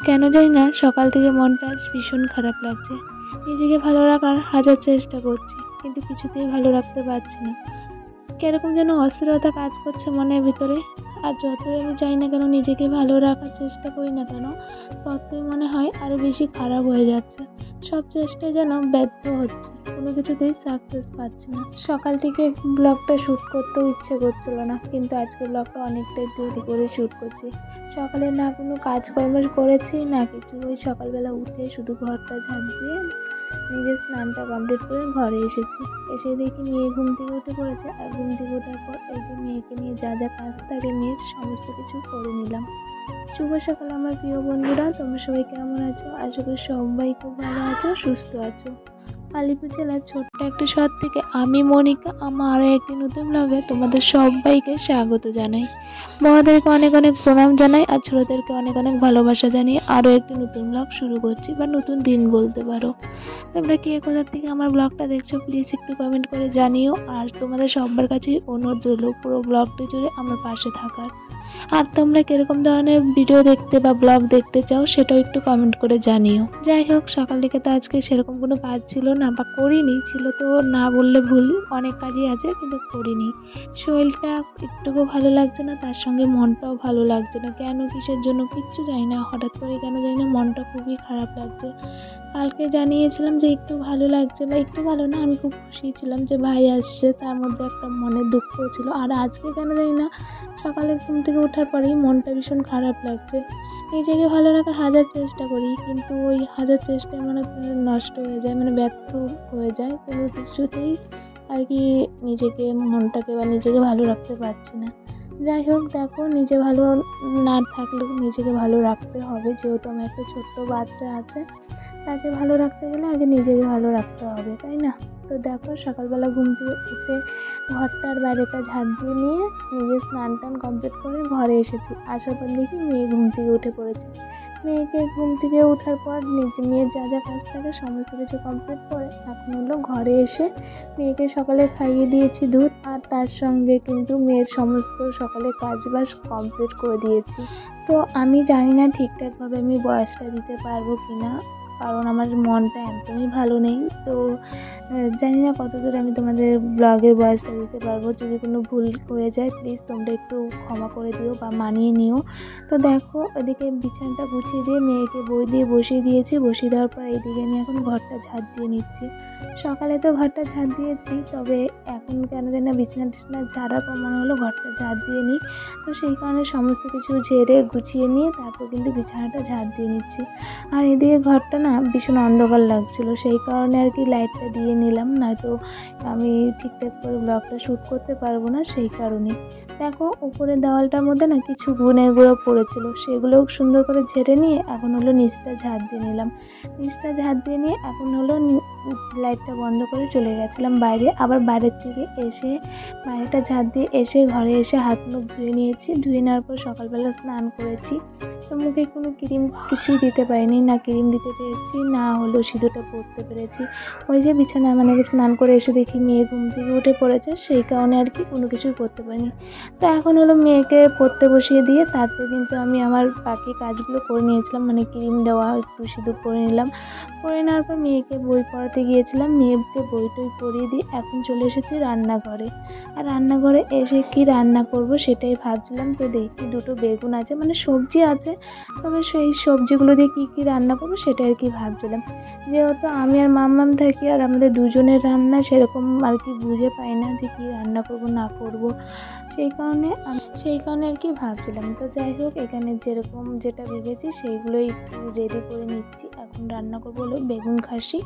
কেন জানি না সকাল থেকে মনটা আজ ভীষণ খারাপ লাগছে। নিজেকে ভালো রাখার হাজার চেষ্টা করছি, কিন্তু কিছুতেই ভালো রাখতে পারছি না। কিরকম যেন অস্থিরতা কাজ করছে মনের ভিতরে। আর যতই আমি চাই না কেন, নিজেকে ভালো রাখার চেষ্টা করি না কেন, ততই মনে হয় আরো বেশি খারাপ হয়ে যাচ্ছে। সব চেষ্টায় যেন ব্যর্থ হচ্ছে, কোনো কিছুতেই সাকসেস পাচ্ছি না। সকাল থেকে ব্লগটা শ্যুট করতেও ইচ্ছে করছিল না, কিন্তু আজকে ব্লগটা অনেকটাই দেরি করে শ্যুট করছি। সকালে না কোনো কাজকর্ম করেছি না কিছু, ওই সকালবেলা উঠে শুধু ঘরটা ঝাড় দিয়ে নিজের স্নানটা কমপ্লিট করে ঘরে এসেছি। এসে দেখি মেয়ে ঘুম থেকে উঠে পড়েছে, আর ঘুম থেকে ওঠার পর এই যে মেয়েকে নিয়ে যা যা কাজ থাকে মেয়ের সমস্ত কিছু করে নিলাম। শুভ সকাল আমার প্রিয় বন্ধুরা, তোমরা সবাই কেমন আছো? আশা করি সবাই খুব ভালো আছো, সুস্থ আছো। আলিপুর জেলার ছোট্ট একটি শহর থেকে আমি মনিকা আমার আরও একটি নতুন ব্লগে তোমাদের সবাইকে স্বাগত জানাই। বড়দেরকে অনেক অনেক প্রণাম জানাই, আর ছোটদেরকে অনেক অনেক ভালোবাসা জানিয়ে আরও একটি নতুন ব্লগ শুরু করছি, বা নতুন দিন বলতে পারো। তোমরা কে কোথা থেকে আমার ব্লগটা দেখছো প্লিজ একটু কমেন্ট করে জানিও। আর তোমাদের সবার কাছেই অনুরোধ রইল পুরো ব্লগটি জুড়ে আমার পাশে থাকার। আর তোমরা কিরকম ধরনের ভিডিও দেখতে বা ব্লগ দেখতে চাও সেটাও একটু কমেন্ট করে জানিও। যাই হোক, সকাল থেকে তো আজকে সেরকম কোনো কাজ ছিল না, বা করিনি, ছিল তো না বললে ভুল, অনেক কাজই আছে কিন্তু করিনি। শরীরটা একটুকু ভালো লাগছে না, তার সঙ্গে মনটাও ভালো লাগছে না। কেন কিসের জন্য কিচ্ছু জানি না, হঠাৎ করে কেন জানি না মনটা খুবই খারাপ লাগছে। কালকে জানিয়েছিলাম যে একটু ভালো লাগছে, বা একটু ভালো না, আমি খুব খুশি ছিলাম যে ভাই আসছে, তার মধ্যে একটা মনের দুঃখ ছিল। আর আজকে কেন জানি না সকালে ঘুম থেকে ওঠার পরেই মনটা ভীষণ খারাপ লাগছে। নিজেকে ভালো রাখার হাজার চেষ্টা করি, কিন্তু ওই হাজার চেষ্টায় মানে নষ্ট হয়ে যায়, মানে ব্যর্থ হয়ে যায়। কোনো কিছুতেই আর কি নিজেকে মনটাকে বা নিজেকে ভালো রাখতে পারছি না। যাই হোক, দেখো, নিজে ভালো না থাকলেও নিজেকে ভালো রাখতে হবে, যেহেতু আমার একটা ছোট্ট বাচ্চা আছে, তাকে ভালো রাখতে গেলে আগে নিজেকে ভালো রাখতে হবে, তাই না? তো দেখো, সকালবেলা ঘুম থেকে উঠে ঘরটার বাইরেটা ঝাড় দিয়ে নিয়ে নিজের স্নান টান কমপ্লিট করে ঘরে এসেছি। আসার পর দেখি মেয়ে ঘুম থেকে উঠে পড়েছে। মেয়েকে ঘুম থেকে ওঠার পর মেয়ের যা যা কাজ থাকে সমস্ত কিছু কমপ্লিট করে এখন হলো ঘরে এসে মেয়েকে সকালে খাইয়ে দিয়েছি দুধ, আর তার সঙ্গে কিন্তু মেয়ের সমস্ত সকালে কাজ বাজ কমপ্লিট করে দিয়েছি। তো আমি জানি না ঠিকঠাকভাবে আমি বয়সটা দিতে পারবো কিনা, কারণ আমার মনটা একদমই ভালো নেই। তো জানি না কতদূর আমি তোমাদের ব্লগের ভয়েসটা দিতে পারবো। যদি কোনো ভুল হয়ে যায় প্লিজ তোমরা একটু ক্ষমা করে দিও বা মানিয়ে নিও। তো দেখো, এদিকে বিছানাটা গুছিয়ে দিয়ে মেয়েকে বই দিয়ে বসিয়ে দিয়েছি। বসিয়ে দেওয়ার পর এদিকে আমি এখন ঘরটা ঝাড় দিয়ে নিচ্ছি। সকালে তো ঘরটা ঝাড় দিয়েছি, তবে এখন কেন জানি না বিছানা টিছানা ঝাড়ার পর মনে হলো ঘরটা ঝাড় দিয়ে নিই। তো সেই কারণে সমস্ত কিছু ঝেড়ে গুছিয়ে নিয়ে তারপর কিন্তু বিছানাটা ঝাড় দিয়ে নিচ্ছি। আর এদিকে ঘরটা না ভীষণ অন্ধকার লাগছিল, সেই কারণে আর কি লাইটটা দিয়ে নিলাম, নয়তো আমি ঠিকঠাক করে ব্লগটা শ্যুট করতে পারবো না, সেই কারণে। দেখো, উপরের দেওয়ালটার মধ্যে না কিছু গুণের গুঁড়ো পড়েছিল, সেগুলোও সুন্দর করে ঝেড়ে নিয়ে এখন হলো নিচটা ঝাড় দিয়ে নিলাম। নিচটা ঝাড় দিয়ে নিয়ে এখন হলো লাইটটা বন্ধ করে চলে গেছিলাম বাইরে। আবার বাইরের থেকে এসে বাইরেটা ঝাড় দিয়ে এসে ঘরে এসে হাত মুখ ধুয়ে নিয়েছি। ধুয়ে নেওয়ার পর সকালবেলা স্নান করেছি। তো মুখে কোনো ক্রিম কিছুই দিতে পারিনি, না ক্রিম দিতে পেরেছি না হলো সিঁদুরটা পরতে পেরেছি। ওই যে বিছানায় মানে স্নান করে এসে দেখি মেয়ে ঘুম থেকে উঠে পড়েছে, সেই কারণে আর কি কোনো কিছুই করতে পারিনি। তো এখন হলো মেয়েকে পড়তে বসিয়ে দিয়ে তারপর কিন্তু আমি আমার বাকি কাজগুলো করে নিয়েছিলাম, মানে ক্রিম দেওয়া, একটু সিঁদুর পরে নিলাম। পরে নেওয়ার পর মেয়েকে বই পড়াতে গিয়েছিলাম, মেয়েকে বই টই পড়িয়ে দিয়ে এখন চলে এসেছি রান্নাঘরে। আর রান্নাঘরে এসে কি রান্না করব সেটাই ভাবছিলাম। তো দেখি দুটো বেগুন আছে, মানে সবজি আছে, তবে সেই সবজিগুলো দিয়ে কী কী রান্না করবো সেটা আর কি ভাবছিলাম। যেহেতু আমি আর মাম্মাম থাকি, আর আমাদের দুজনের রান্না সেরকম আর কি বুঝে পাই না যে কী রান্না করব না করব, সেই কারণে আর কি ভাবছিলাম। তো যাই হোক, এখানে যেরকম যেটা ভেবেছি সেইগুলোই একটু রেডি করে নিচ্ছি। এখন রান্না করবো হলো বেগুন খাসি,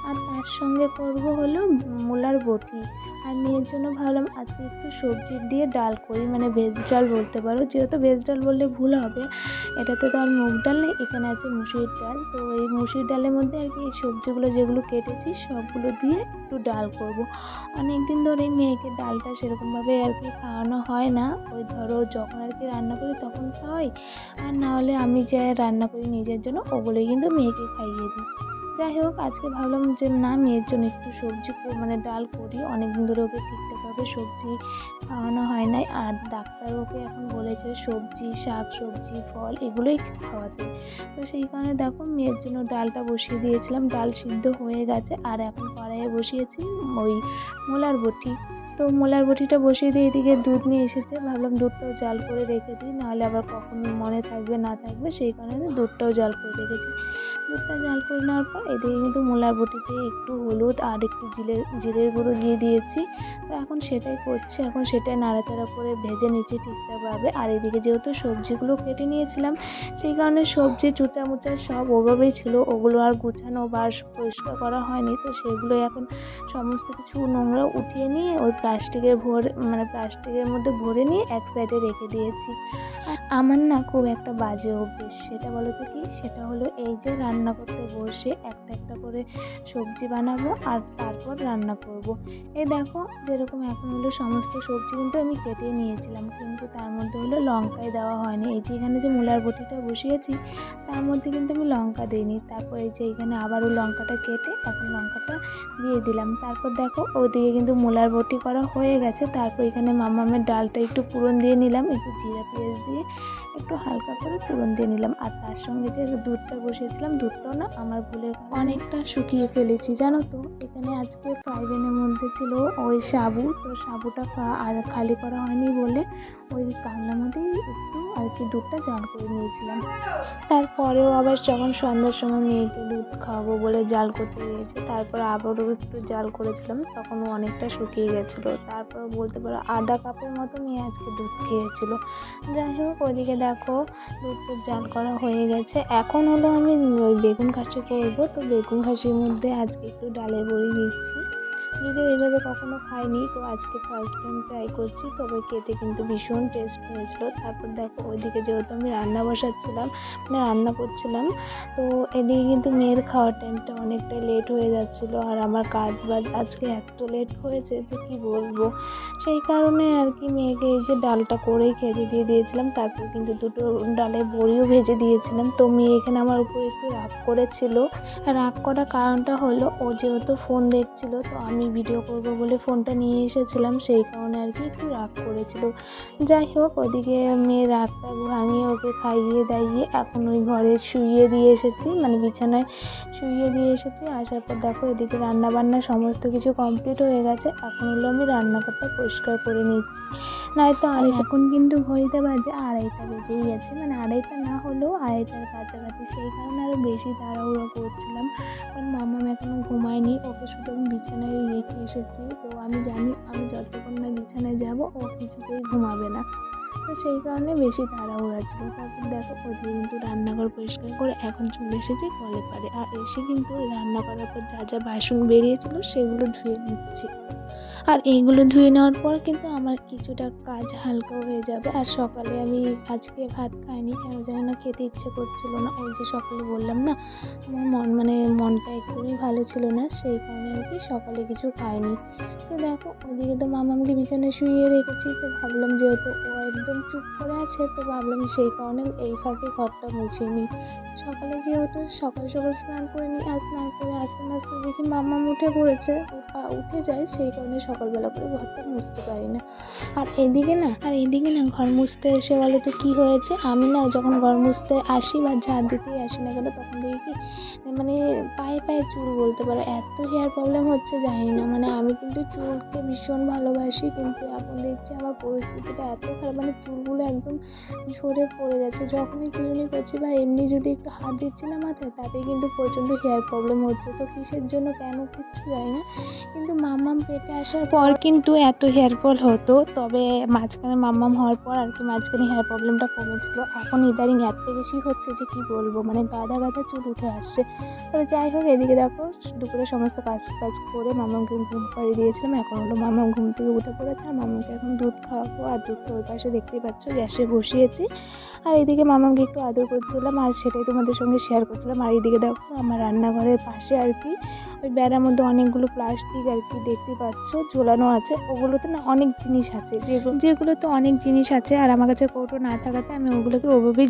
আর তার সঙ্গে করব হলো মূলার বটি। আর মেয়ের জন্য ভাবলাম আজকে একটু সবজি দিয়ে ডাল করি, মানে ভেজ ডাল বলতে পারো, যেহেতু ভেজ ডাল বললে ভুল হবে, এটাতে তো আর মুগ ডাল নেই, এখানে আছে মুসুরির ডাল। তো এই মুসুরির ডালের মধ্যে আর কি এই সবজিগুলো যেগুলো কেটেছি সবগুলো দিয়ে একটু ডাল করব। অনেক দিন ধরে মেয়েকে ডালটা সেরকমভাবে আর কি খাওয়ানো হয় না, ওই ধরো যখন আর কি রান্না করি তখন খাওয়াই, আর না হলে আমি যে রান্না করি নিজের জন্য ওগুলোই কিন্তু মেয়েকে খাইয়ে দিই। যাই হোক, আজকে ভাবলাম যে না, মেয়ের জন্য একটু সবজি মানে ডাল করি। অনেকদিন ধরে ওকে ঠিকঠাকভাবে সবজি খাওয়ানো হয় নাই, আর ডাক্তার ওকে এখন বলেছে সবজি, শাক সবজি, ফল এগুলোই খাওয়াতে। তো সেই কারণে দেখো মেয়ের জন্য ডালটা বসিয়ে দিয়েছিলাম। ডাল সিদ্ধ হয়ে গেছে, আর এখন কড়াইয়ে বসিয়েছি ওই মোলার বটি। তো মোলার বটিটা বসিয়ে দিয়ে এদিকে দুধ নিয়ে এসেছে, ভাবলাম দুধটাও জাল করে রেখে দিই, নাহলে আবার কখন মনে থাকবে না থাকবে, সেই কারণে দুধটাও জাল করে রেখেছি। দুধটা জাল করে নেওয়ার পর এদিকে কিন্তু মোলার বটিতে একটু হলুদ আর একটু জিরের গুঁড়ো দিয়ে দিয়েছি। তো এখন সেটাই করছি, এখন সেটাই নাড়াচাড়া করে ভেজে নিচ্ছি ঠিকঠাকভাবে। আর এদিকে যেহেতু সবজিগুলো কেটে নিয়েছিলাম, সেই কারণে সবজি চুচা মুচা সব ওভাবেই ছিল, ওগুলো আর গুছানো বা পরিষ্কার করা হয়নি। তো সেগুলো এখন সমস্ত কিছু নোংরা উঠিয়ে নিয়ে ওই প্লাস্টিকের মধ্যে ভরে নিয়ে এক সাইডে রেখে দিয়েছি। আমার না খুব একটা বাজে অভ্যেস, সেটা বলো তো কি, সেটা হলো এই যে রান্না করতে বসে একটা একটা করে সবজি বানাবো আর তারপর রান্না করব। এই দেখো, যেরকম এখন হলো সমস্ত সবজি কিন্তু আমি কেটে নিয়েছিলাম, কিন্তু তার মধ্যে হলো লঙ্কাই দেওয়া হয়নি। এই যে এখানে যে মূলার বটিটা বসিয়েছি তার মধ্যে কিন্তু আমি লঙ্কা দিইনি। তারপর এই যে এখানে আবারও লঙ্কাটা কেটে এখন লঙ্কাটা দিয়ে দিলাম। তারপর দেখো ওদিকে কিন্তু মূলার বটি করা হয়ে গেছে। তারপর এখানে মামামের ডালটা একটু পুরন দিয়ে নিলাম, একটু জিরা পেঁয়াজ দিয়ে একটু হালকা করে পুরন দিয়ে নিলাম। আর তার সঙ্গে যে দুধটা বসিয়েছিলাম, দুধটাও না আমার ভুলে অনেকটা শুকিয়ে ফেলেছি জানো তো। এখানে আজকে ফ্রাই প্যানের মধ্যে ছিল ওই সাবু, তো সাবুটা খালি করা হয়নি বলে ওই কাগলার মধ্যেই একটু আর কি দুধটা জাল করে নিয়েছিলাম। তারপরেও আবার যখন সন্ধ্যার সময় মেয়েকে দুধ খাওয়াবো বলে জাল করতে গিয়েছি, তারপর আবারও একটু জাল করেছিলাম, তখনও অনেকটা শুকিয়ে গেছিলো। তারপর বলতে পারো আধা কাপের মতো মেয়ে আজকে দুধ খেয়েছিল। যাই হোক, ওইদিকে দেখো দুধ জাল করা হয়ে গেছে। এখন হলো আমি ওই বেগুন খাসি করবো। তো বেগুন খাসির মধ্যে আজকে একটু ডালের বড়ি দিচ্ছি, যদিও এইভাবে কখনো খাইনি, তো আজকে ফার্স্ট টাইম ট্রাই করছি। তবে খেতে কিন্তু ভীষণ টেস্ট হয়েছিল। তারপর দেখো ওইদিকে যেহেতু আমি রান্না করছিলাম, তো এদিকে কিন্তু মেয়ের খাওয়ার টাইমটা অনেকটা লেট হয়ে যাচ্ছিলো, আর আমার কাজ বাজ আজকে এত লেট হয়েছে যে কি বলবো। সেই কারণে আর কি মেয়েকে এই যে ডালটা করেই খেতে দিয়ে দিয়েছিলাম। তারপর কিন্তু দুটো ডালের বড়িও ভেজে দিয়েছিলাম। তো মেয়ে এখানে আমার উপর একটু রাগ করেছিল। রাগ করার কারণটা হলো ও যেহেতু ফোন দেখছিল, তো আমি ভিডিও করব বলে ফোনটা নিয়ে এসেছিলাম, সেই কারণে আর কি একটু রাগ করেছিল। যাই হোক, ওদিকে মেয়ের রাগটা ভাঙিয়ে ওকে খাইয়ে দাইয়ে এখন ওই ঘরে শুইয়ে দিয়ে এসেছি, মানে বিছানায় শুইয়ে দিয়ে এসেছি। আসার পর দেখো এদিকে রান্না বান্না সমস্ত কিছু কমপ্লিট হয়ে গেছে। এখন হলো আমি রান্নাঘরটা পরিষ্কার করে নিচ্ছি, নয়তো আর এখন কিন্তু ঘড়িতে বাজে 2:30 বেজেই গেছে, মানে 2:30 না হলেও 2:30-র কাছাকাছি। সেই কারণে আরও বেশি তাড়াহুড়ো করছিলাম, কারণ মামাম এখনও ঘুমায়নি, ওকে শুধু আমি বিছানায় রেখে এসেছি। তো আমি জানি আমি যতক্ষণ না বিছানায় যাব ও কিছুতেই ঘুমাবে না, তো সেই কারণে বেশি তাড়াহুড়া ছিল। তারপর দেখো ওদিকে কিন্তু রান্নাঘর পরিষ্কার করে এখন চলে এসেছি কলের পাড়ে। আর এসে কিন্তু রান্না করার পর যা যা বাসন বেরিয়েছিল সেগুলো ধুয়ে নিচ্ছি। আর এইগুলো ধুয়ে নেওয়ার পর কিন্তু আমার কিছুটা কাজ হালকা হয়ে যাবে। আর সকালে আমি আজকে ভাত খাইনি, কেন জানি না খেতে ইচ্ছে করছিল না। ওই যে সকালে বললাম না, আমার মনটা একদমই ভালো ছিল না, সেই কারণে আর কি সকালে কিছু খাইনি। তো দেখো ওইদিকে তো মামামকে বিছানায় শুইয়ে রেখেছি। তো ভাবলাম যেহেতু ও একদম চুপ করে আছে, তো ভাবলাম সেই কারণে এই ফাঁকে ঘরটা মুছিয়ে নিই। সকালে যেহেতু সকাল স্নান করে নিই, আর স্নান করে আস্তে আস্তে দেখি মামাম উঠে পড়েছে, উঠে যায়, সেই কারণে সকালবেলা করে ঘরটা মুছতে পারি না। আর এইদিকে না ঘর মুছতে এসে বলে তো কী হয়েছে, আমি না যখন ঘর মুছতে আসি বা ঝাড় দিতেই আসি না কেন, তখন দেখি কি মানে পায়ে চুল, বলতে পারো এত হেয়ার প্রবলেম হচ্ছে জানি না। মানে আমি কিন্তু চুলকে ভীষণ ভালোবাসি, কিন্তু এখন দেখছি আমার পরিস্থিতিটা এত খারাপ, মানে চুলগুলো একদম ঝরে পড়ে যাচ্ছে। যখনই চিরুনি করছি বা এমনি যদি একটু হাত দিচ্ছি না মাথায়, তাতেই কিন্তু প্রচণ্ড হেয়ার প্রবলেম হচ্ছে। তো কিসের জন্য কেন কিচ্ছু জানি না, কিন্তু মাম্মাম পেটে আসার পর কিন্তু এত হেয়ার ফল হতো। তবে মাঝখানে মাম্মাম হওয়ার পর আর কি মাঝখানে হেয়ার প্রবলেমটা কমেছিল। এখন ইদারিং এত বেশি হচ্ছে যে কি বলবো, মানে গাদা চুল উঠে আসছে। তবে যাই হোক, এদিকে দেখো দুপুরে সমস্ত কাজ করে মামাকে ঘুম পাড়িয়ে দিয়েছিলাম। এখন হলো মামাম ঘুম থেকে উঠে পড়েছে, আর মামাকে এখন দুধ খাওয়াবো। আর দুধটা ওই পাশে দেখতেই পাচ্ছ গ্যাসে বসিয়েছি। আর এদিকে মামাকে একটু আদর করছিলাম, আর সেটাই তোমাদের সঙ্গে শেয়ার করছিলাম। আর এইদিকে দেখো আমার রান্নাঘরের পাশে আর কি ওই বেড়ার মধ্যে অনেকগুলো প্লাস্টিক আর কি দেখতে পাচ্ছ ঝোলানো আছে। ওগুলোতে না অনেক জিনিস আছে, যেগুলোতে অনেক জিনিস আছে, আর আমার কাছে কৌটো না থাকাতে আমি ওগুলোকে ওভাবেই